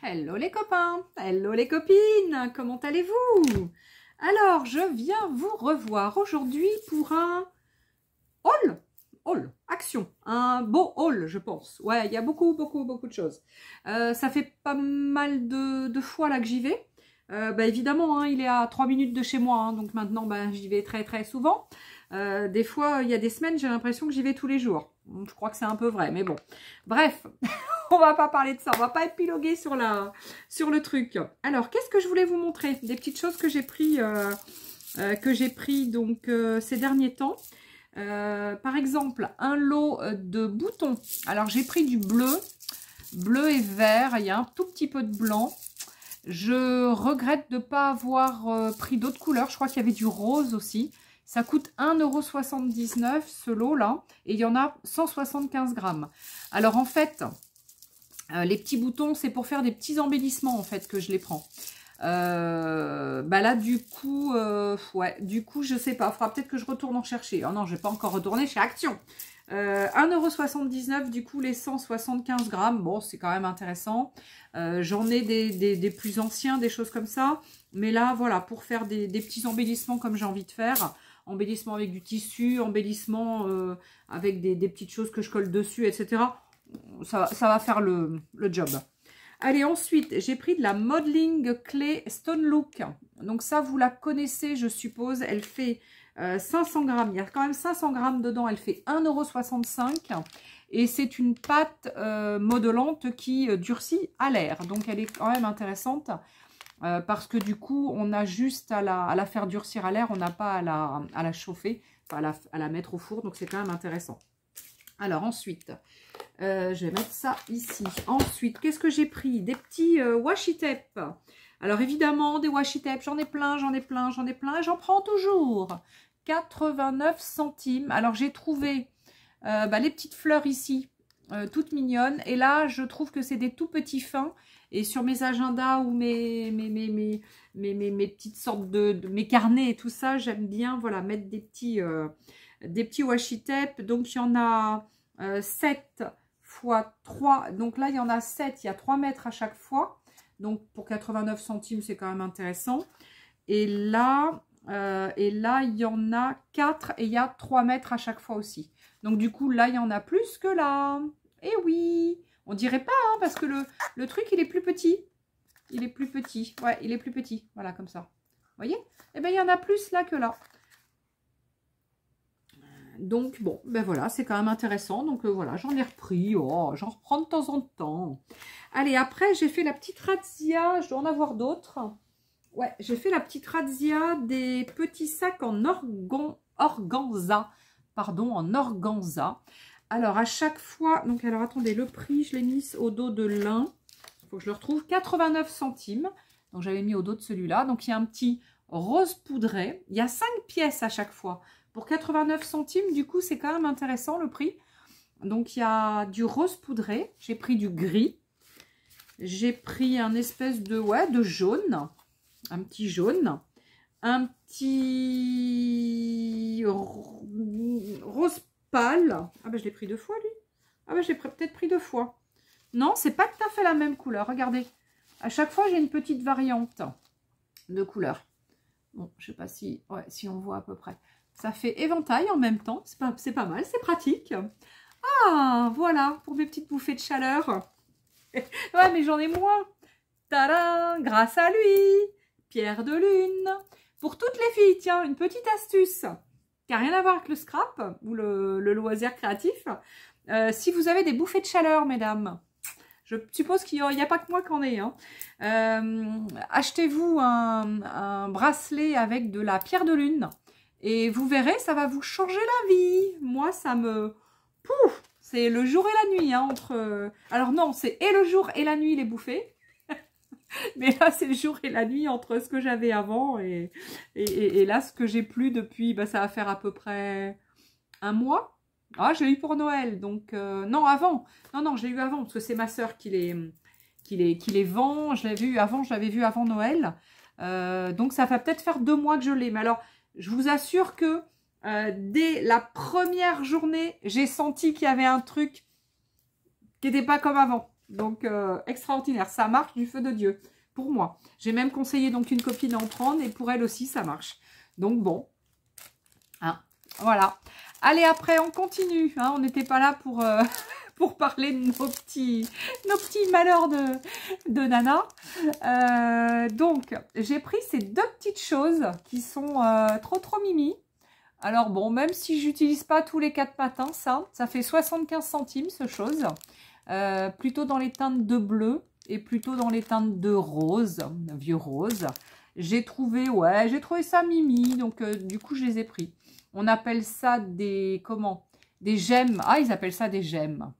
Hello les copains, hello les copines, comment allez-vous? Alors, je viens vous revoir aujourd'hui pour un action, un beau haul, je pense. Ouais, il y a beaucoup de choses. Ça fait pas mal de fois là que j'y vais. Évidemment, hein, il est à 3 minutes de chez moi, hein, donc maintenant j'y vais très souvent. Des fois, il y a des semaines, j'ai l'impression que j'y vais tous les jours. Je crois que c'est un peu vrai, mais bon. Bref, on va pas parler de ça, on va pas épiloguer sur le truc. Alors, qu'est-ce que je voulais vous montrer? Des petites choses que j'ai pris, donc ces derniers temps. Par exemple, un lot de boutons. Alors, j'ai pris du bleu et vert. Il y a un tout petit peu de blanc. Je regrette de ne pas avoir pris d'autres couleurs. Je crois qu'il y avait du rose aussi. Ça coûte 1,79 € ce lot-là. Et il y en a 175 grammes. Alors, en fait, les petits boutons, c'est pour faire des petits embellissements, en fait, que je les prends. Là, du coup, je sais pas. Il faudra peut-être que je retourne en chercher. Oh non, je vais pas encore retourner chez Action. 1,79 € du coup, les 175 grammes. Bon, c'est quand même intéressant. J'en ai des plus anciens, des choses comme ça. Mais là, voilà, pour faire des petits embellissements comme j'ai envie de faire. Embellissement avec du tissu, embellissement avec des petites choses que je colle dessus, etc. Ça va faire le job. Allez, ensuite, j'ai pris de la Modeling Clay Stone Look. Donc ça, vous la connaissez, je suppose. Elle fait 500 grammes. Il y a quand même 500 grammes dedans. Elle fait 1,65 €. Et c'est une pâte modelante qui durcit à l'air. Donc, elle est quand même intéressante. Parce que du coup, on a juste à la faire durcir à l'air. On n'a pas à la chauffer, enfin à la mettre au four. Donc, c'est quand même intéressant. Alors, ensuite... je vais mettre ça ici. Ensuite, qu'est-ce que j'ai pris? Des petits washi tape. Alors évidemment, des washi tape, j'en ai plein. Et j'en prends toujours. 89 centimes. Alors j'ai trouvé les petites fleurs ici, toutes mignonnes. Et là, je trouve que c'est des tout petits fins. Et sur mes agendas ou mes petites sortes mes carnets et tout ça, j'aime bien voilà, mettre des petits washi tape. Donc il y en a 7 fois 3, donc là il y en a 7, il y a 3 mètres à chaque fois, donc pour 89 centimes c'est quand même intéressant. Et là il y en a 4 et il y a 3 mètres à chaque fois aussi, donc du coup là il y en a plus que là. Et oui, on dirait pas hein, parce que le truc il est plus petit, ouais, il est plus petit, voilà, comme ça, vous voyez. Et bien il y en a plus là que là. Donc, bon, voilà, c'est quand même intéressant. Donc, voilà, j'en ai repris. Oh, j'en reprends de temps en temps. Allez, après, j'ai fait la petite razzia. Je dois en avoir d'autres. Ouais, j'ai fait la petite razzia des petits sacs en organza. Pardon, en organza. Alors, à chaque fois... Donc, alors, attendez, le prix, je l'ai mis au dos de l'un. Il faut que je le retrouve. 89 centimes. Donc, j'avais mis au dos de celui-là. Donc, il y a un petit rose poudré. Il y a 5 pièces à chaque fois. Pour 89 centimes, du coup, c'est quand même intéressant le prix. Donc, il y a du rose poudré. J'ai pris du gris. J'ai pris un espèce de jaune. Un petit jaune. Un petit rose pâle. Ah ben, je l'ai pris 2 fois, lui. Ah ben, je l'ai peut-être pris 2 fois. Non, c'est pas tout à fait la même couleur. Regardez. À chaque fois, j'ai une petite variante de couleur. Bon, je sais pas si on voit à peu près. Ça fait éventail en même temps, c'est pas mal, c'est pratique. Ah, voilà, pour mes petites bouffées de chaleur. Ouais, mais j'en ai moins. Tadam, grâce à lui, pierre de lune. Pour toutes les filles, tiens, une petite astuce qui n'a rien à voir avec le scrap ou le loisir créatif. Si vous avez des bouffées de chaleur, mesdames, je suppose qu'il n'y a pas que moi qui en ai. Hein. Achetez-vous un bracelet avec de la pierre de lune. Et vous verrez, ça va vous changer la vie. Moi, ça me... Pouf, c'est le jour et la nuit. Hein, Alors non, c'est et le jour et la nuit les bouffées. Mais là, c'est le jour et la nuit entre ce que j'avais avant et là, ce que j'ai plus depuis... ça va faire à peu près 1 mois. Ah, je l'ai eu pour Noël. Donc, non, avant. Non, je l'ai eu avant parce que c'est ma soeur qui les vend. Je l'avais vu avant Noël. Donc, ça va peut-être faire 2 mois que je l'ai. Mais alors... Je vous assure que dès la première journée, j'ai senti qu'il y avait un truc qui n'était pas comme avant. Donc, extraordinaire. Ça marche du feu de Dieu pour moi. J'ai même conseillé donc une copine à en prendre et pour elle aussi, ça marche. Donc, bon. Hein, voilà. Allez, après, on continue. Hein, on n'était pas là pour, pour parler de nos petits malheurs de Nana. Donc, j'ai pris ces deux petites choses qui sont trop mimi. Alors bon, même si j'utilise pas tous les 4 matins, ça fait 75 centimes ce chose. Plutôt dans les teintes de bleu et plutôt dans les teintes de rose, vieux rose. J'ai trouvé ça mimi, donc du coup je les ai pris. On appelle ça des, des gemmes. Ah, ils appellent ça des gemmes.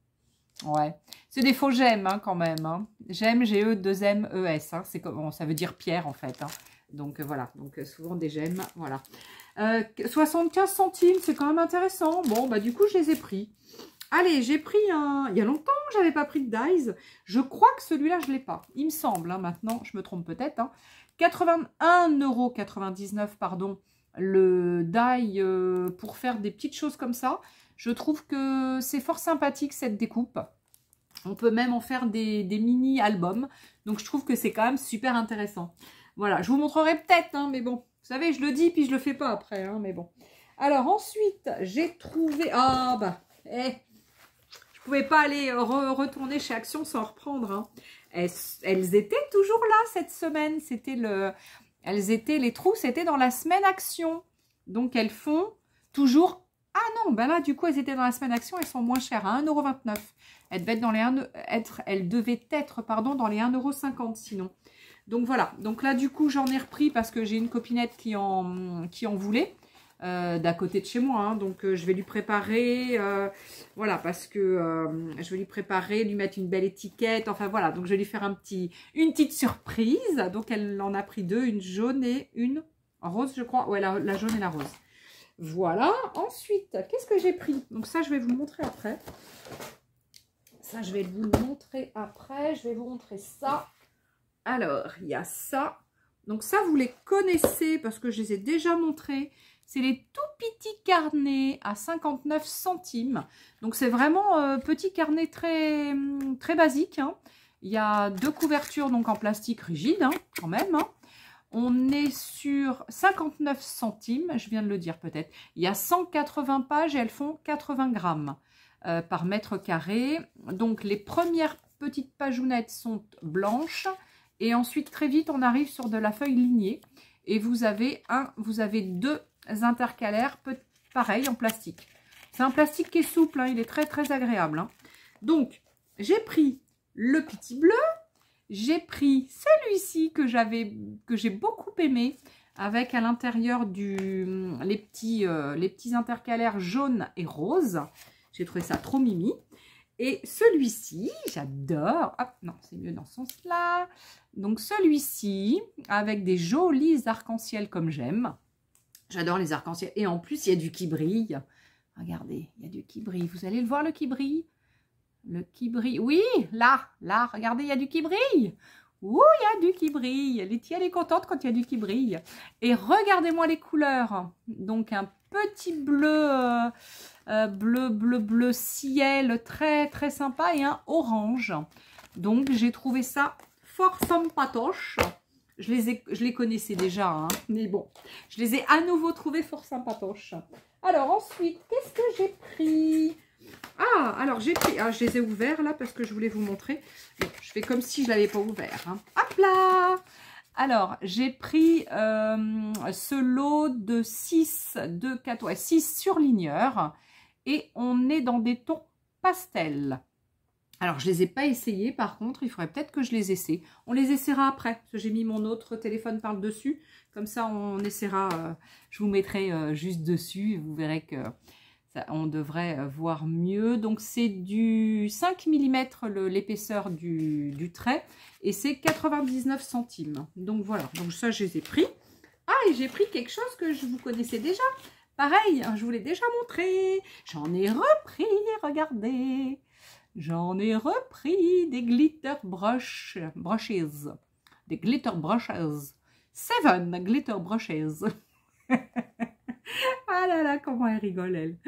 Ouais, c'est des faux gemmes hein, quand même. Hein. Gemmes, G-E-2-M-E-S. Hein. C'est comme, ça veut dire pierre en fait. Hein. Donc voilà, donc souvent des gemmes, voilà. 75 centimes, c'est quand même intéressant. Bon, bah du coup, je les ai pris. Allez, j'ai pris un... Il y a longtemps que je n'avais pas pris de Dies. Je crois que celui-là, je ne l'ai pas. Il me semble, hein, maintenant, je me trompe peut-être. Hein. 81,99 €, pardon, le die pour faire des petites choses comme ça. Je trouve que c'est fort sympathique, cette découpe. On peut même en faire des mini-albums. Donc, je trouve que c'est quand même super intéressant. Voilà, je vous montrerai peut-être, hein, mais bon. Vous savez, je le dis, puis je le fais pas après, hein, mais bon. Alors, ensuite, j'ai trouvé... Ah, bah, je pouvais pas aller retourner chez Action sans reprendre. Hein. Elles étaient toujours là cette semaine. C'était les trous, c'était dans la semaine Action. Donc, elles font toujours... Ah non, ben là, du coup, elles étaient dans la semaine Action. Elles sont moins chères, à 1,29 €. Elles devaient être pardon, dans les 1,50 € sinon. Donc voilà, donc là du coup j'en ai repris parce que j'ai une copinette qui en voulait d'à côté de chez moi. Hein, donc je vais lui préparer, voilà, parce que je vais lui préparer, lui mettre une belle étiquette, enfin voilà. Donc je vais lui faire une petite surprise. Donc elle en a pris deux, une jaune et une rose je crois. Ouais, la jaune et la rose. Voilà, ensuite, qu'est-ce que j'ai pris? Donc ça je vais vous le montrer après. Ça je vais vous le montrer après, je vais vous montrer ça. Alors, il y a ça. Donc ça, vous les connaissez parce que je les ai déjà montrés. C'est les tout petits carnets à 59 centimes. Donc c'est vraiment petit carnet très basique. Hein. Il y a deux couvertures donc en plastique rigide hein, quand même. Hein. On est sur 59 centimes, je viens de le dire peut-être. Il y a 180 pages et elles font 80 grammes par mètre carré. Donc les premières petites pagounettes sont blanches. Et ensuite, très vite, on arrive sur de la feuille lignée. Et vous avez deux intercalaires, pareil, en plastique. C'est un plastique qui est souple, hein, il est très agréable. Hein. Donc, j'ai pris le petit bleu. J'ai pris celui-ci que j'ai beaucoup aimé. Avec à l'intérieur les petits intercalaires jaunes et roses. J'ai trouvé ça trop mimi. Et celui-ci, j'adore. Hop, non, c'est mieux dans ce sens-là. Donc celui-ci, avec des jolis arcs-en-ciel comme j'aime. J'adore les arcs-en-ciel. Et en plus, il y a du qui brille. Regardez, il y a du qui brille. Vous allez le voir, le qui brille? Le qui brille. Oui, là, regardez, il y a du qui brille. Ouh, il y a du qui brille. Letty, elle est contente quand il y a du qui brille. Et regardez-moi les couleurs. Donc, un petit bleu... bleu ciel très sympa et un orange. Donc j'ai trouvé ça fort sympatoche. Je les connaissais déjà, hein, mais bon, je les ai à nouveau trouvés fort sympatoches. Alors ensuite, qu'est-ce que j'ai pris? Ah, alors j'ai pris, je les ai ouverts là parce que je voulais vous montrer. Bon, je fais comme si je ne l'avais pas ouvert. Hein. Hop là! Alors, j'ai pris ce lot de 6 surligneurs. Et on est dans des tons pastels. Alors, je ne les ai pas essayés. Par contre, il faudrait peut-être que je les essaie. On les essaiera après. Parce que j'ai mis mon autre téléphone par-dessus. Comme ça, on essaiera. Je vous mettrai juste dessus. Vous verrez que on devrait voir mieux. Donc, c'est du 5 mm l'épaisseur du trait. Et c'est 99 centimes. Donc, voilà. Donc, ça, je les ai pris. Ah, et j'ai pris quelque chose que je vous connaissais déjà. Pareil, je vous l'ai déjà montré. J'en ai repris, regardez. J'en ai repris des glitter brushes. Des glitter brushes. 7 glitter brushes. Ah là là, comment elle rigole, elle.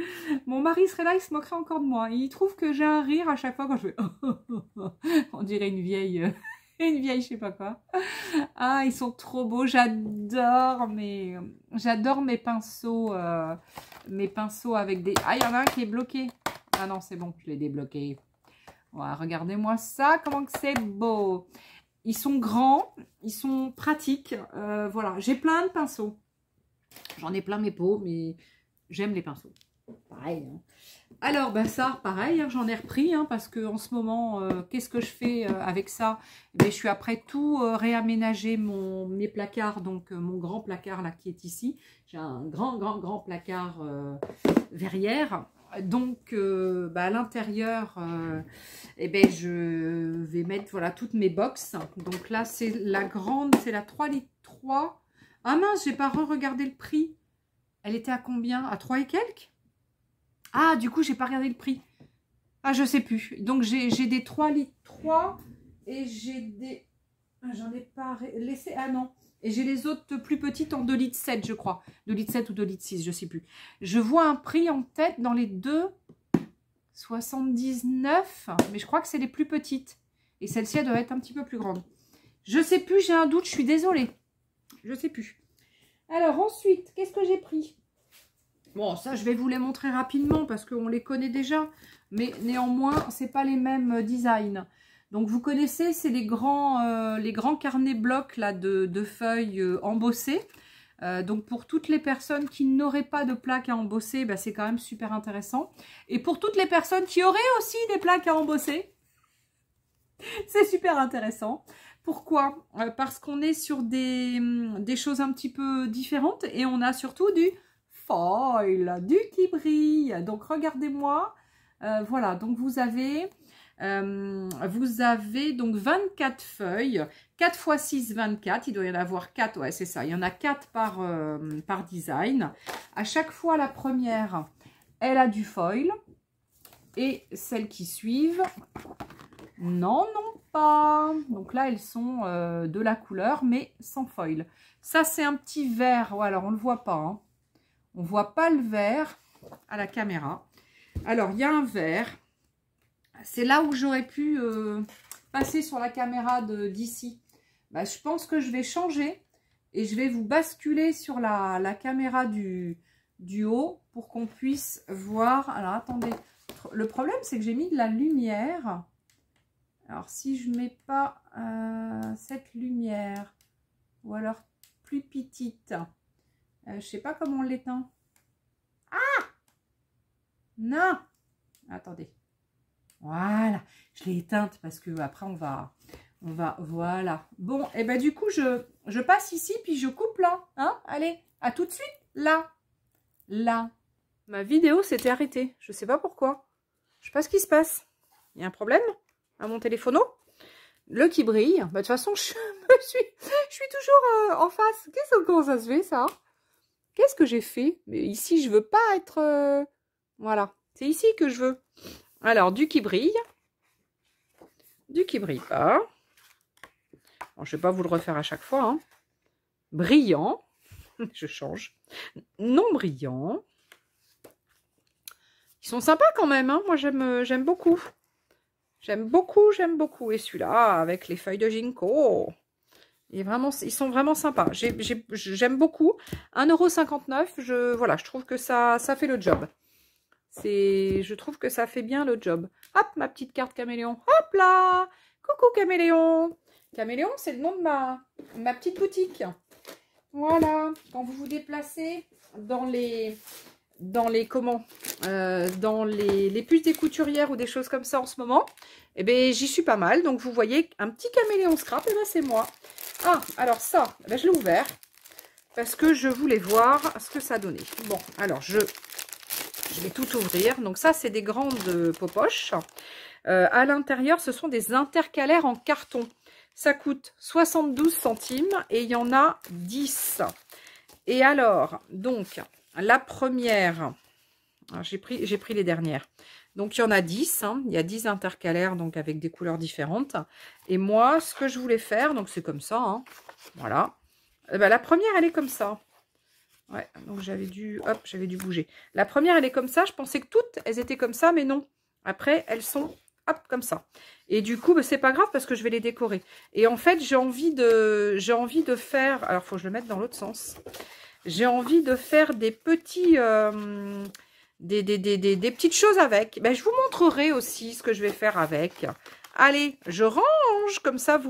Mon mari serait là, il se moquerait encore de moi. Il trouve que j'ai un rire à chaque fois quand je fais... On dirait une vieille... Une vieille, je sais pas quoi. Ah, ils sont trop beaux. J'adore mes pinceaux. Mes pinceaux avec des... Ah, il y en a un qui est bloqué. Ah non, c'est bon, je l'ai débloqué. Voilà, regardez-moi ça, comment que c'est beau. Ils sont grands, ils sont pratiques. Voilà, j'ai plein de pinceaux. J'en ai plein mes pots, mais j'aime les pinceaux. Pareil. Hein. Alors, ben ça, pareil, hein, j'en ai repris, hein, parce que en ce moment, qu'est-ce que je fais avec ça? Ben, je suis après tout réaménager mes placards, donc mon grand placard là qui est ici. J'ai un grand placard verrière. Donc, ben, à l'intérieur, eh ben, je vais mettre voilà, toutes mes box. Donc là, c'est la grande, c'est la 3 litres 3. Ah mince, j'ai pas re-regardé le prix. Elle était à combien? À 3 et quelques? Ah, du coup, j'ai pas regardé le prix. Ah, je sais plus. Donc, j'ai des 3 litres 3 et j'ai des... Ah, j'en ai pas laissé... Ah non. Et j'ai les autres plus petites en 2 litres 7, je crois. 2 litres 7 ou 2 litres 6, je sais plus. Je vois un prix en tête dans les 2,79. Mais je crois que c'est les plus petites. Et celle-ci, elle doit être un petit peu plus grande. Je sais plus, j'ai un doute, je suis désolée. Je sais plus. Alors, ensuite, qu'est-ce que j'ai pris? Bon, ça, je vais vous les montrer rapidement parce qu'on les connaît déjà. Mais néanmoins, c'est pas les mêmes designs. Donc, vous connaissez, c'est les grands carnets blocs là, de feuilles embossées. Donc, pour toutes les personnes qui n'auraient pas de plaques à embosser, bah, c'est quand même super intéressant. Et pour toutes les personnes qui auraient aussi des plaques à embosser, c'est super intéressant. Pourquoi? Parce qu'on est sur des choses un petit peu différentes et on a surtout du foil, du qui brille. Donc, regardez-moi. Voilà, donc vous avez donc 24 feuilles. 4 x 6, 24. Il doit y en avoir 4. Ouais, c'est ça. Il y en a 4 par design. À chaque fois, la première, elle a du foil. Et celles qui suivent, non, non pas. Donc là, elles sont de la couleur, mais sans foil. Ça, c'est un petit vert. Ouais, alors, on ne le voit pas. Hein. On ne voit pas le vert à la caméra. Alors, il y a un vert. C'est là où j'aurais pu passer sur la caméra d'ici. Bah, je pense que je vais changer et je vais vous basculer sur la caméra du haut pour qu'on puisse voir. Alors, attendez. Le problème, c'est que j'ai mis de la lumière. Alors, si je ne mets pas cette lumière, ou alors plus petite, je ne sais pas comment on l'éteint. Ah! Non! Attendez. Voilà, je l'ai éteinte parce que après on va, voilà. Bon, et ben du coup, je passe ici, puis je coupe là. Hein? Allez, à tout de suite, là. Là. Ma vidéo s'était arrêtée. Je ne sais pas pourquoi. Je ne sais pas ce qui se passe. Il y a un problème à mon téléphono. Le qui brille. Bah, de toute façon, je suis toujours en face. Comment ça se fait, ça? Qu'est-ce que j'ai fait? Mais ici, je veux pas être... Voilà. C'est ici que je veux. Alors, du qui brille pas. Bon, je ne vais pas vous le refaire à chaque fois. Hein. Brillant. Je change. Non brillant. Ils sont sympas quand même. Hein. Moi, j'aime beaucoup. J'aime beaucoup. Et celui-là, avec les feuilles de ginkgo. Ils sont vraiment sympas. J'aime beaucoup. 1,59 €. Voilà, je trouve que ça fait le job. Je trouve que ça fait bien le job. Hop, ma petite carte caméléon. Hop là! Coucou caméléon! Caméléon, c'est le nom de ma petite boutique. Voilà. Quand vous vous déplacez dans les puces des couturières ou des choses comme ça en ce moment, eh bien, j'y suis pas mal. Donc, vous voyez un petit caméléon scrap, et ben c'est moi. Ah, alors ça, ben, je l'ai ouvert parce que je voulais voir ce que ça donnait. Bon, alors, je vais tout ouvrir. Donc ça, c'est des grandes popoches. À l'intérieur, ce sont des intercalaires en carton. Ça coûte 72 centimes et il y en a 10. Et alors, donc, la première, j'ai pris les dernières. Donc, il y en a 10. Hein, il y a 10 intercalaires, donc avec des couleurs différentes. Et moi, ce que je voulais faire, donc c'est comme ça. Hein, voilà. Ben, la première, elle est comme ça. Ouais, donc j'avais dû bouger. La première, elle est comme ça. Je pensais que toutes, elles étaient comme ça, mais non. Après, elles sont, hop, comme ça. Et du coup, bah, c'est pas grave parce que je vais les décorer. Et en fait, j'ai envie de faire... Alors, il faut que je le mette dans l'autre sens. J'ai envie de faire des petits... des petites choses avec. Ben, je vous montrerai aussi ce que je vais faire avec. Allez, je range, comme ça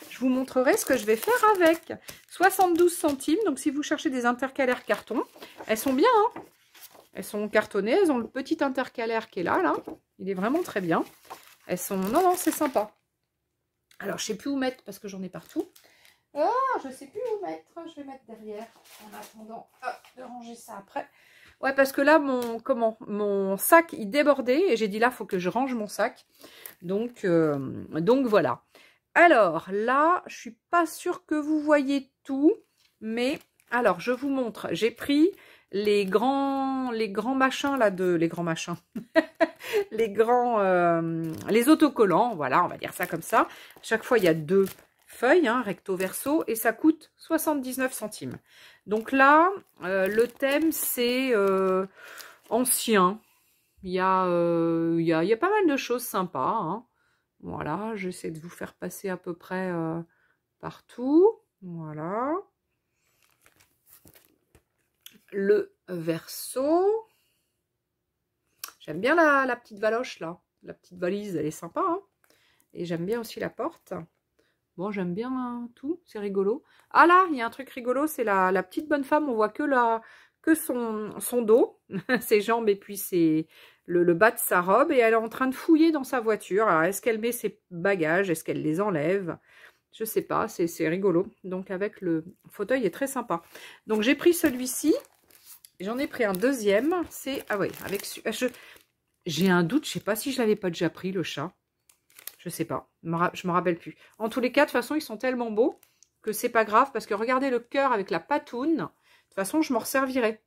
je vous montrerai ce que je vais faire avec. 72 centimes, donc si vous cherchez des intercalaires carton, elles sont bien, hein. Elles sont cartonnées, elles ont le petit intercalaire qui est là. Il est vraiment très bien. Elles sont... Non, non, c'est sympa. Alors, je ne sais plus où mettre parce que j'en ai partout. Oh, je ne sais plus où mettre. Je vais mettre derrière en attendant de ranger ça après. Ouais, parce que là, mon sac, il débordait. Et j'ai dit là, il faut que je range mon sac. Donc voilà. Alors, là, je suis pas sûre que vous voyez tout. Mais, alors, je vous montre. J'ai pris les grands machins, là, les grands machins. Les autocollants. Voilà, on va dire ça comme ça. À chaque fois, il y a 2 feuilles, hein, recto verso, et ça coûte 79 centimes. Donc là, le thème, c'est ancien. Il y a pas mal de choses sympas, hein. Voilà, j'essaie de vous faire passer à peu près partout. Voilà. Le verso. J'aime bien la petite valoche, là. La petite valise, elle est sympa, hein. Et j'aime bien aussi la porte. Bon, j'aime bien hein, tout, c'est rigolo. Ah là, il y a un truc rigolo, c'est la petite bonne femme, on voit que son dos, ses jambes et puis le bas de sa robe. Et elle est en train de fouiller dans sa voiture. Alors, est-ce qu'elle met ses bagages? Est-ce qu'elle les enlève? Je sais pas, c'est rigolo. Donc, avec le fauteuil, il est très sympa. Donc, j'ai pris celui-ci. J'en ai pris un deuxième. C'est, ah oui, j'ai un doute, je sais pas si je l'avais pas déjà pris, le chat. Je sais pas, je me rappelle plus. En tous les cas, de toute façon, ils sont tellement beaux que c'est pas grave. Parce que regardez le cœur avec la patoune. De toute façon, je m'en resservirai.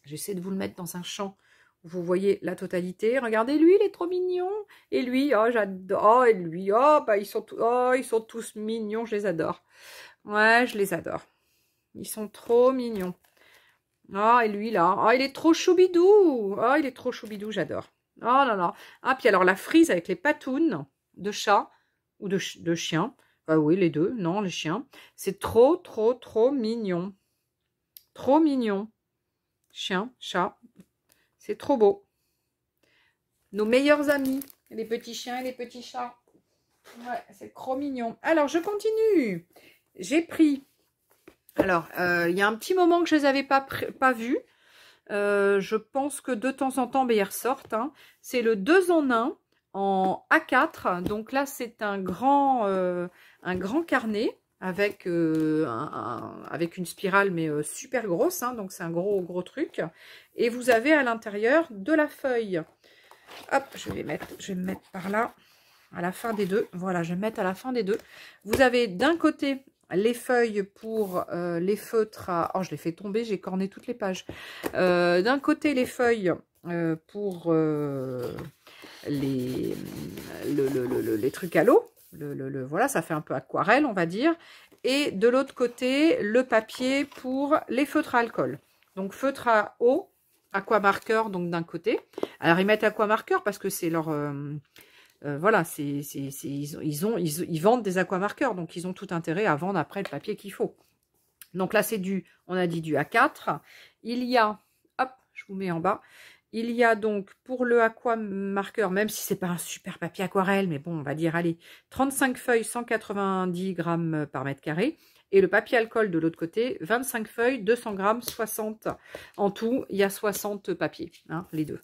J'essaie de vous le mettre dans un champ où vous voyez la totalité. Regardez, lui, il est trop mignon. Et lui, oh, j'adore. Oh, et lui, oh, bah, ils sont tous mignons. Je les adore. Ouais, je les adore. Ils sont trop mignons. Oh, et lui, là. Oh, il est trop choubidou. Oh, il est trop choubidou, j'adore. Oh là là. Ah, puis alors la frise avec les patounes de chat ou de chien. Ah oui, les deux. Non, les chiens. C'est trop, trop, trop mignon. Trop mignon. Chien, chat. C'est trop beau. Nos meilleurs amis. Les petits chiens et les petits chats. Ouais, c'est trop mignon. Alors, je continue. J'ai pris... Alors, il y a un petit moment que je les avais pas vus. Je pense que de temps en temps, ben, ils ressortent. Hein. C'est le 2 en 1 en A4. Donc là, c'est un grand carnet avec, avec une spirale, mais super grosse. Hein, donc c'est un gros truc. Et vous avez à l'intérieur de la feuille. Hop, je vais me mettre par là, à la fin des deux. Voilà, je vais me mettre à la fin des deux. Vous avez d'un côté... les feuilles pour les feutres à... Oh, je les fais tomber, j'ai corné toutes les pages. D'un côté, les feuilles pour les trucs à l'eau. Voilà, ça fait un peu aquarelle, on va dire. Et de l'autre côté, le papier pour les feutres à alcool. Donc, feutre à eau, aquamarqueur, donc d'un côté. Alors, ils mettent aquamarqueur parce que c'est leur... voilà, ils vendent des aquamarqueurs, donc ils ont tout intérêt à vendre après le papier qu'il faut. Donc là, c'est on a dit du A4. Il y a, hop, je vous mets en bas, il y a donc pour le aquamarqueur, même si c'est pas un super papier aquarelle, mais bon, on va dire, allez, 35 feuilles, 190 grammes par mètre carré. Et le papier alcool de l'autre côté, 25 feuilles, 200 grammes, 60. En tout, il y a 60 papiers, hein, les deux.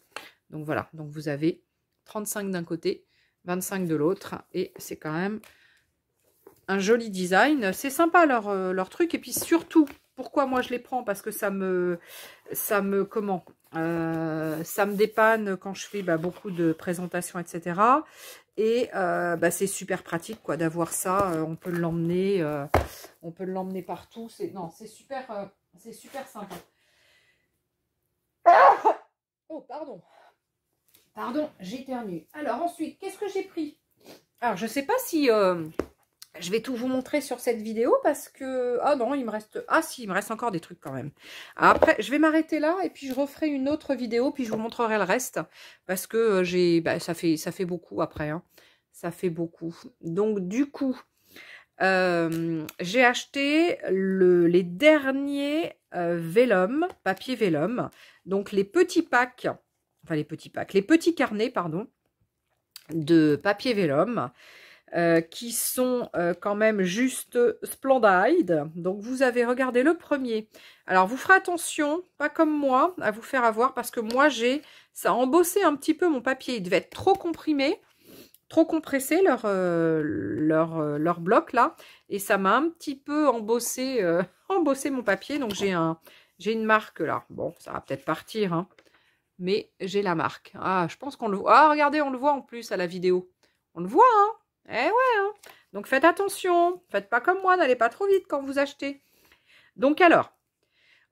Donc voilà, donc vous avez 35 d'un côté, 25 de l'autre, et c'est quand même un joli design. C'est sympa leur truc, et puis surtout, pourquoi moi je les prends? Parce que ça me dépanne quand je fais beaucoup de présentations, etc. Et c'est super pratique quoi d'avoir ça. On peut l'emmener partout. C'est super sympa. Oh, pardon. Pardon, j'éternue. Alors ensuite, qu'est-ce que j'ai pris? Alors, je sais pas si je vais tout vous montrer sur cette vidéo parce que... Ah non, il me reste... Ah si, il me reste encore des trucs quand même. Après, je vais m'arrêter là et puis je referai une autre vidéo, puis je vous montrerai le reste. Parce que ça fait beaucoup après. Hein. Ça fait beaucoup. Donc du coup, j'ai acheté les derniers vélum, papier vélum. Donc les petits packs, enfin les petits carnets, pardon, de papier vélum. Qui sont quand même juste splendide. Donc, vous avez regardé le premier. Alors, vous ferez attention, pas comme moi, à vous faire avoir, parce que moi, ça a embossé un petit peu mon papier. Il devait être trop comprimé, trop compressé, leur bloc, là. Et ça m'a un petit peu embossé, embossé mon papier. Donc, j'ai une marque, là. Bon, ça va peut-être partir, hein. Mais j'ai la marque. Ah, je pense qu'on le voit. Ah, regardez, on le voit en plus à la vidéo. On le voit, hein. Eh ouais, hein. Donc faites attention, faites pas comme moi, n'allez pas trop vite quand vous achetez. Donc alors,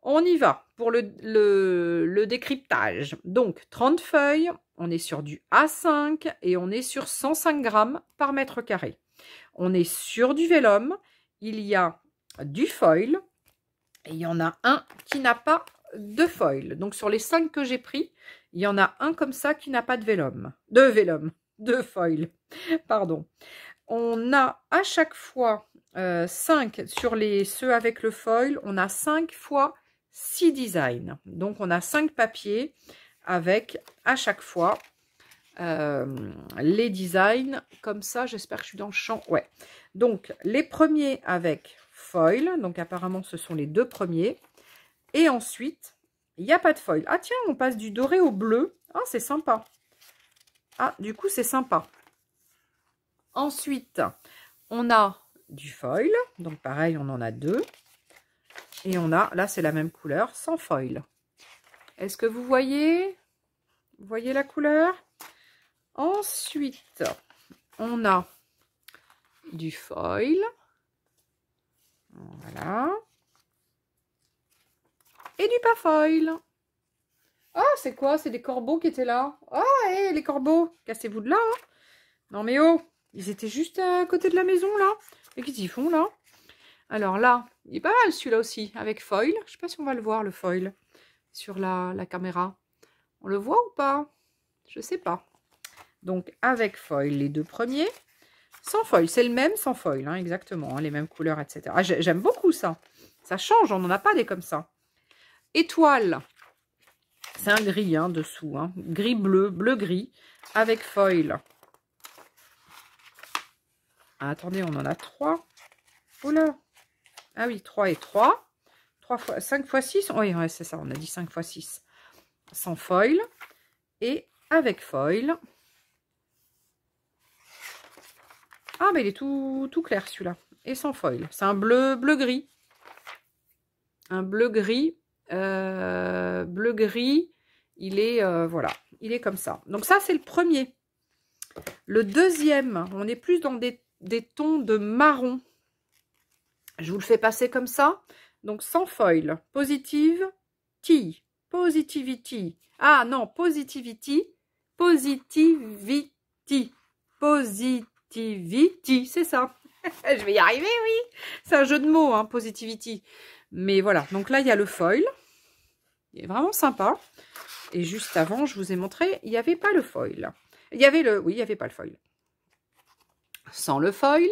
on y va pour le décryptage. Donc 30 feuilles, on est sur du A5 et on est sur 105 grammes par mètre carré. On est sur du vélum, il y a du foil et il y en a un qui n'a pas de foil. Donc sur les 5 que j'ai pris, il y en a un comme ça qui n'a pas de de foil. Pardon. On a à chaque fois 5 sur ceux avec le foil, on a 5 fois 6 designs. Donc on a 5 papiers avec à chaque fois les designs comme ça. J'espère que je suis dans le champ. Ouais. Donc les premiers avec foil. Donc apparemment ce sont les 2 premiers. Et ensuite, il n'y a pas de foil. Ah tiens, on passe du doré au bleu. Ah, c'est sympa. Ah, du coup, c'est sympa. Ensuite, on a du foil. Donc, pareil, on en a 2. Et on a, là, c'est la même couleur, sans foil. Est-ce que vous voyez? Vous voyez la couleur? Ensuite, on a du foil. Voilà. Et du pas foil. Ah, c'est quoi? C'est des corbeaux qui étaient là. Ah, hé, les corbeaux, cassez-vous de là. Hein. Non, mais oh, ils étaient juste à côté de la maison, là. Et qu'est-ce qu'ils font, là? Alors là, il est pas mal, celui-là aussi, avec foil. Je sais pas si on va le voir, le foil, sur la caméra. On le voit ou pas? Je sais pas. Donc, avec foil, les 2 premiers. Sans foil, c'est le même sans foil, hein, exactement. Hein, les mêmes couleurs, etc. Ah, j'aime beaucoup ça. Ça change, on n'en a pas des comme ça. Étoile. C'est un gris hein, dessous, hein. Gris-bleu, bleu-gris, avec foil. Ah, attendez, on en a 3. Oh là. Ah oui, 3 et 3. 5 x 6. Oui, ouais, c'est ça, on a dit 5 x 6. Sans foil. Et avec foil. Ah, mais il est tout clair celui-là. Et sans foil. C'est un bleu-gris. Un bleu-gris. Bleu-gris. Il est, voilà, il est comme ça. Donc ça, c'est le premier. Le deuxième, on est plus dans des tons de marron. Je vous le fais passer comme ça. Donc sans foil. Positivity. Positivity. Ah non, positivity. Positivity. Positivity. C'est ça. Je vais y arriver, oui. C'est un jeu de mots, hein, positivity. Mais voilà. Donc là, il y a le foil. Il est vraiment sympa. Et juste avant, je vous ai montré, il n'y avait pas le foil. Il y avait oui, il n'y avait pas le foil. Sans le foil.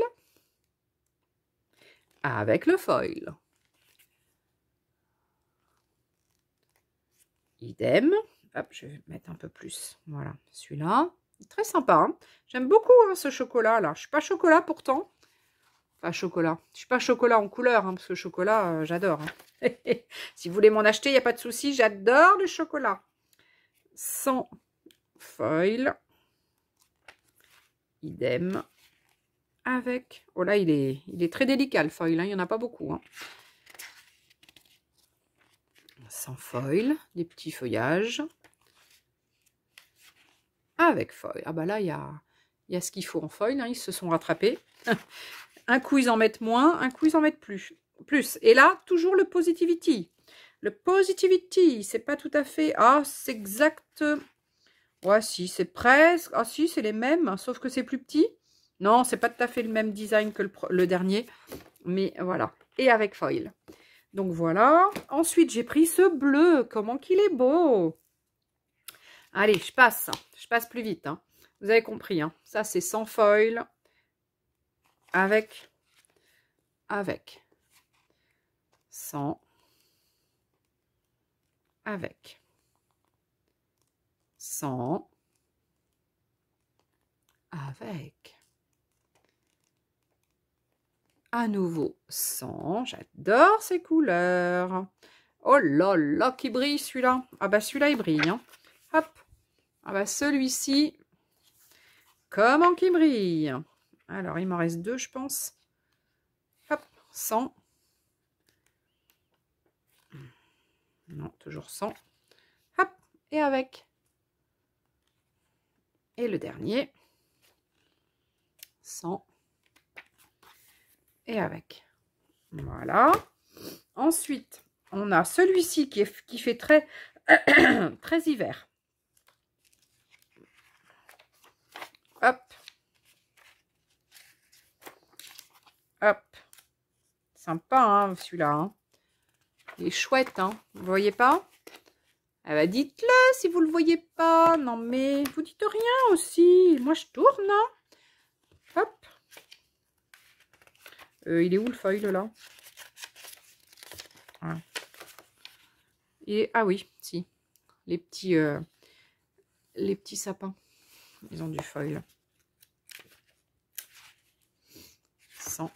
Avec le foil. Idem. Hop, je vais mettre un peu plus. Voilà, celui-là. Très sympa. Hein. J'aime beaucoup hein, ce chocolat-là. Je ne suis pas chocolat pourtant. Enfin, chocolat. Je ne suis pas chocolat en couleur, hein, parce que chocolat, j'adore. Hein. Si vous voulez m'en acheter, il n'y a pas de souci. J'adore le chocolat. Sans foil. Idem. Avec... Oh là, il est très délicat le foil. Hein. Il n'y en a pas beaucoup. Hein. Sans foil. Des petits feuillages. Avec foil. Ah bah là, il y a ce qu'il faut en foil. Hein. Ils se sont rattrapés. Un coup, ils en mettent moins. Un coup, ils en mettent plus. Et là, toujours le positivity. Le positivity, c'est pas tout à fait... Ah, c'est exact... Ouais, si, c'est presque... Ah si, c'est les mêmes, sauf que c'est plus petit. Non, c'est pas tout à fait le même design que le dernier. Mais voilà. Et avec foil. Donc voilà. Ensuite, j'ai pris ce bleu. Comment qu'il est beau. Allez, je passe. Je passe plus vite. Hein. Vous avez compris. Hein. Ça, c'est sans foil. Avec. Sans. Avec. Sans. Avec. À nouveau sans. J'adore ces couleurs. Oh là là, qui brille celui-là. Ah bah celui-là, il brille. Hein. Hop. Ah bah celui-ci, comment qu'il brille. Alors, il m'en reste 2, je pense. Hop, 100. Non, toujours 100. Hop, et avec. Et le dernier. 100. Et avec. Voilà. Ensuite, on a celui-ci qui fait très, très hiver. Hop. Hop. Sympa, hein, celui-là. Hein. Il est chouette, hein. Vous voyez pas? Ah bah dites-le si vous le voyez pas. Non mais vous dites rien aussi. Moi je tourne. Hein. Hop. Il est où le foil là? Ah. Ah oui, si. Les petits sapins. Ils ont du foil. 100.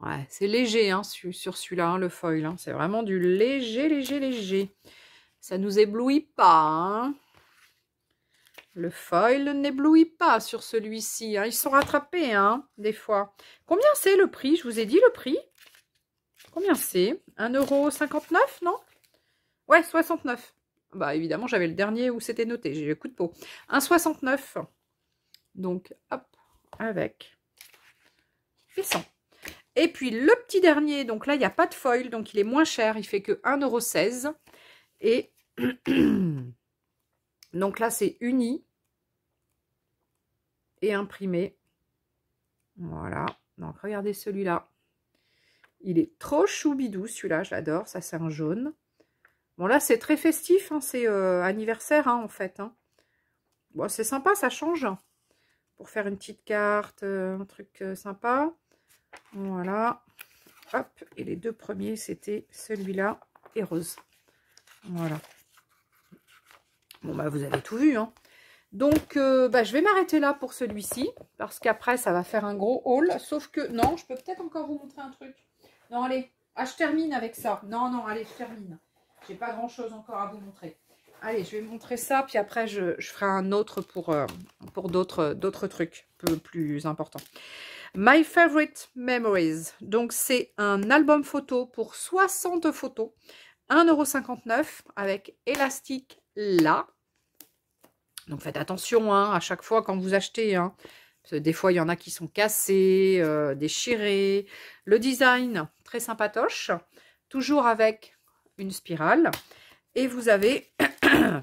Ouais, c'est léger hein, sur celui-là, hein, le foil. Hein. C'est vraiment du léger, léger, léger. Ça nous éblouit pas. Hein. Le foil n'éblouit pas sur celui-ci. Hein. Ils sont rattrapés, hein, des fois. Combien c'est le prix? Je vous ai dit le prix. Combien c'est? 1,59 €, non? Ouais, 69. Bah, évidemment, j'avais le dernier où c'était noté. J'ai le coup de peau. 1,69. Donc, hop, avec. Et 100. Et puis, le petit dernier, donc là, il n'y a pas de foil, donc il est moins cher. Il fait que 1,16 €. Et donc là, c'est uni et imprimé. Voilà. Donc, regardez celui-là. Il est trop choubidou, celui-là. Je l'adore. Ça, c'est un jaune. Bon, là, c'est très festif. Hein, c'est anniversaire, hein, en fait. Hein. Bon, c'est sympa, ça change. Pour faire une petite carte, un truc sympa. Voilà. Hop. Et les 2 premiers, c'était celui-là et rose. Voilà. Bon, bah, vous avez tout vu, hein. Donc, bah, je vais m'arrêter là pour celui-ci. Parce qu'après, ça va faire un gros haul. Sauf que, non, je peux peut-être encore vous montrer un truc. Non, allez. Ah, je termine avec ça. Non, non, allez, je termine. J'ai pas grand-chose encore à vous montrer. Allez, je vais montrer ça. Puis après, je ferai un autre pour d'autres trucs plus importants. My Favorite Memories. Donc, c'est un album photo pour 60 photos. 1,59 € avec élastique là. Donc, faites attention hein, à chaque fois quand vous achetez. Hein, parce que des fois, il y en a qui sont cassés, déchirés. Le design, très sympatoche. Toujours avec une spirale. Et vous avez,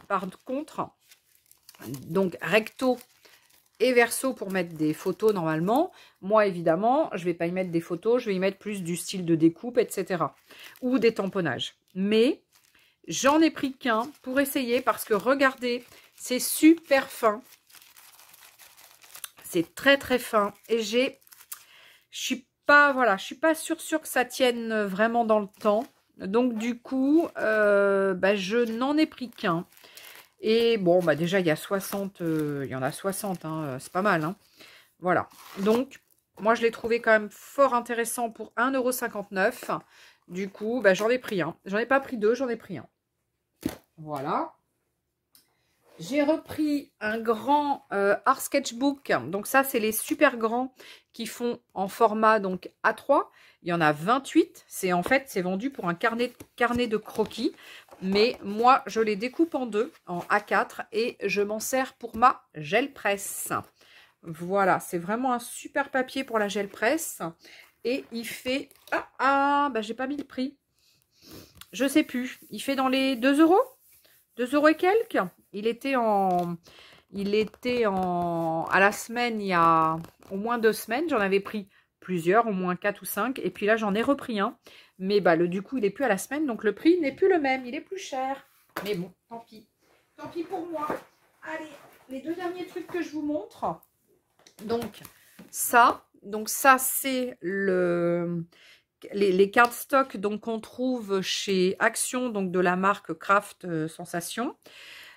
par contre, donc recto et verso pour mettre des photos normalement. Moi, évidemment, je ne vais pas y mettre des photos. Je vais y mettre plus du style de découpe, etc. Ou des tamponnages. Mais j'en ai pris qu'un pour essayer parce que regardez, c'est super fin. C'est très très fin. Et je suis pas sûre que ça tienne vraiment dans le temps. Donc du coup, bah, je n'en ai pris qu'un. Et bon, bah déjà, il y en a 60, hein, c'est pas mal. Hein. Voilà. Donc, moi, je l'ai trouvé quand même fort intéressant pour 1,59 €. Du coup, bah, j'en ai pris un. J'en ai pas pris 2, j'en ai pris un. Voilà. J'ai repris un grand art sketchbook. Donc ça, c'est les super grands qui font en format donc A3. Il y en a 28. En fait, c'est vendu pour un carnet de croquis. Mais moi, je les découpe en 2, en A4. Et je m'en sers pour ma gel presse. Voilà, c'est vraiment un super papier pour la gel presse. Et il fait... bah j'ai pas mis le prix. Je sais plus. Il fait dans les 2 €. 2 € et quelques. Il était en Il était à la semaine, il y a au moins 2 semaines. J'en avais pris plusieurs, au moins 4 ou 5. Et puis là, j'en ai repris un. Mais bah, du coup, il n'est plus à la semaine. Donc, le prix n'est plus le même. Il est plus cher. Mais bon, tant pis. Tant pis pour moi. Allez, les 2 derniers trucs que je vous montre. Donc, ça c'est les cardstock qu'on trouve chez Action, donc de la marque Craft Sensation.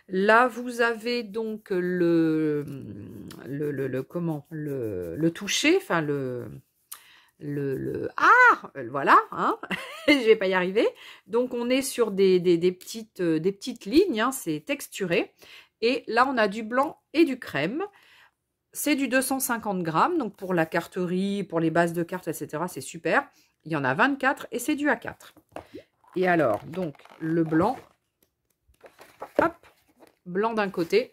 Là, vous avez donc le toucher, enfin voilà, hein, je vais pas y arriver. Donc, on est sur des petites lignes, hein, c'est texturé. Et là, on a du blanc et du crème. C'est du 250 grammes, donc pour la carterie, pour les bases de cartes, etc., c'est super. Il y en a 24 et c'est du A4. Et alors, donc, le blanc, hop, blanc d'un côté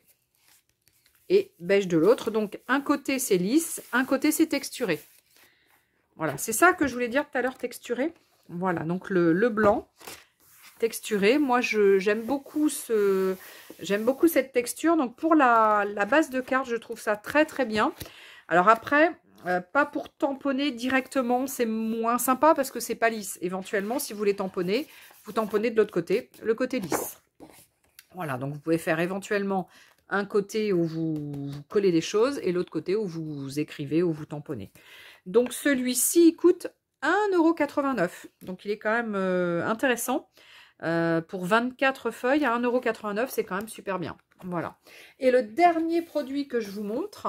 et beige de l'autre. Donc, un côté, c'est lisse, un côté, c'est texturé. Voilà, c'est ça que je voulais dire tout à l'heure, texturé. Voilà, donc le blanc texturé. Moi, j'aime beaucoup cette texture. Donc, pour la base de carte, je trouve ça très, très bien. Alors après, pas pour tamponner directement, c'est moins sympa parce que c'est pas lisse. Éventuellement, si vous voulez tamponner, vous tamponnez de l'autre côté, le côté lisse. Voilà, donc vous pouvez faire éventuellement un côté où vous collez des choses et l'autre côté où vous écrivez ou vous tamponnez. Donc celui-ci, il coûte 1,89 €. Donc il est quand même intéressant. Pour 24 feuilles à 1,89 €, c'est quand même super bien. Voilà. Et le dernier produit que je vous montre,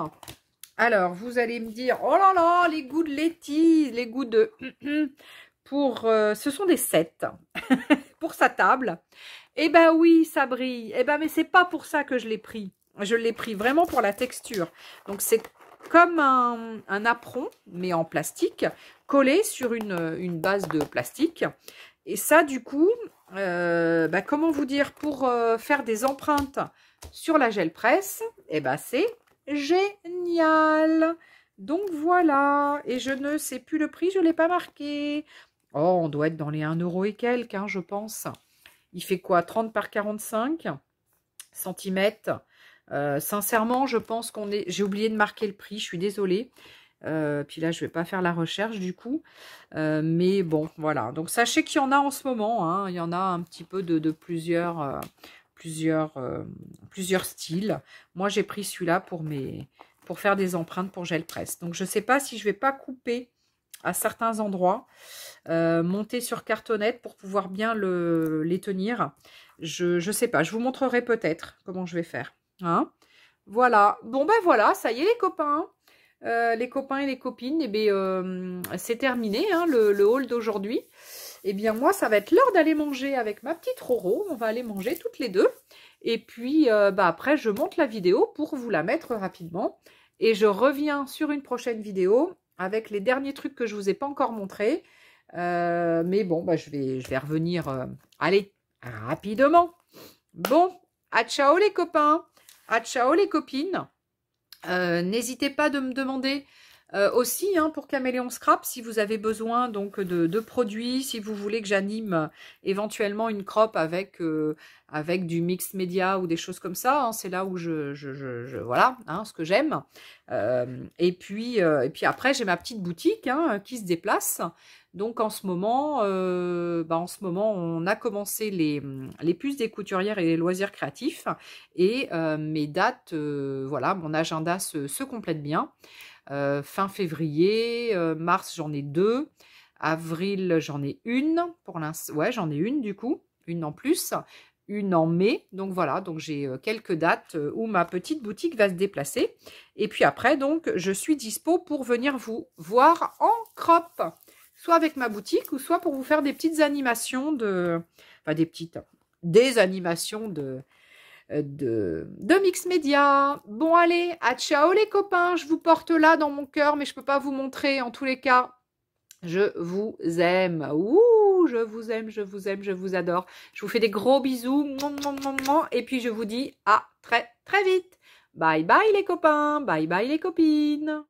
alors vous allez me dire, oh là là, les goûts de Letty, les goûts de... ce sont des sets pour sa table. Eh ben oui, ça brille. Eh ben, mais c'est pas pour ça que je l'ai pris. Je l'ai pris vraiment pour la texture. Donc c'est comme un apron, mais en plastique, collé sur une base de plastique. Et ça, du coup, comment vous dire, pour faire des empreintes sur la gel presse, eh ben, c'est génial. Donc voilà, et je ne sais plus le prix, je ne l'ai pas marqué. Oh, on doit être dans les 1 € et quelques, hein, je pense. Il fait quoi, 30 par 45 centimètres. Sincèrement, je pense qu'on est... J'ai oublié de marquer le prix, je suis désolée. Puis là, je ne vais pas faire la recherche du coup. Mais bon, voilà. Donc, sachez qu'il y en a en ce moment. Hein. Il y en a un petit peu de plusieurs styles. Moi, j'ai pris celui-là pour faire des empreintes pour gel presse. Donc, je ne sais pas si je ne vais pas couper à certains endroits, monter sur cartonnette pour pouvoir bien les tenir. Je ne sais pas. Je vous montrerai peut-être comment je vais faire. Hein, voilà. Bon, ben voilà. Ça y est, les copains. Les copains et les copines, eh bien, c'est terminé, hein, le haul d'aujourd'hui. Eh bien, moi, ça va être l'heure d'aller manger avec ma petite Roro. On va aller manger toutes les deux. Et puis, après, je monte la vidéo pour vous la mettre rapidement. Et je reviens sur une prochaine vidéo avec les derniers trucs que je ne vous ai pas encore montrés. Mais bon, je vais revenir, allez, rapidement. Bon, à ciao les copains, à ciao les copines. N'hésitez pas de me demander aussi, hein, pour Caméléon Scrap, si vous avez besoin donc de produits, si vous voulez que j'anime éventuellement une crop avec du mix média ou des choses comme ça, hein, c'est là où voilà, hein, ce que j'aime. Et puis après, j'ai ma petite boutique, hein, qui se déplace. Donc en ce moment, on a commencé les puces des couturières et les loisirs créatifs. Et mes dates, voilà, mon agenda se complète bien. Fin février, mars, j'en ai 2. Avril, j'en ai une. Pour l'instant, ouais, j'en ai une du coup, une en plus. Une en mai. Donc voilà, donc j'ai quelques dates où ma petite boutique va se déplacer. Et puis après, donc, je suis dispo pour venir vous voir en crop. Soit avec ma boutique, ou soit pour vous faire des petites animations des animations de mix média. Bon, allez, à ciao les copains. Je vous porte là dans mon cœur, mais je ne peux pas vous montrer. En tous les cas, je vous aime. Ouh, je vous aime, je vous aime, je vous adore. Je vous fais des gros bisous. Et puis, je vous dis à très, très vite. Bye bye les copains. Bye bye les copines.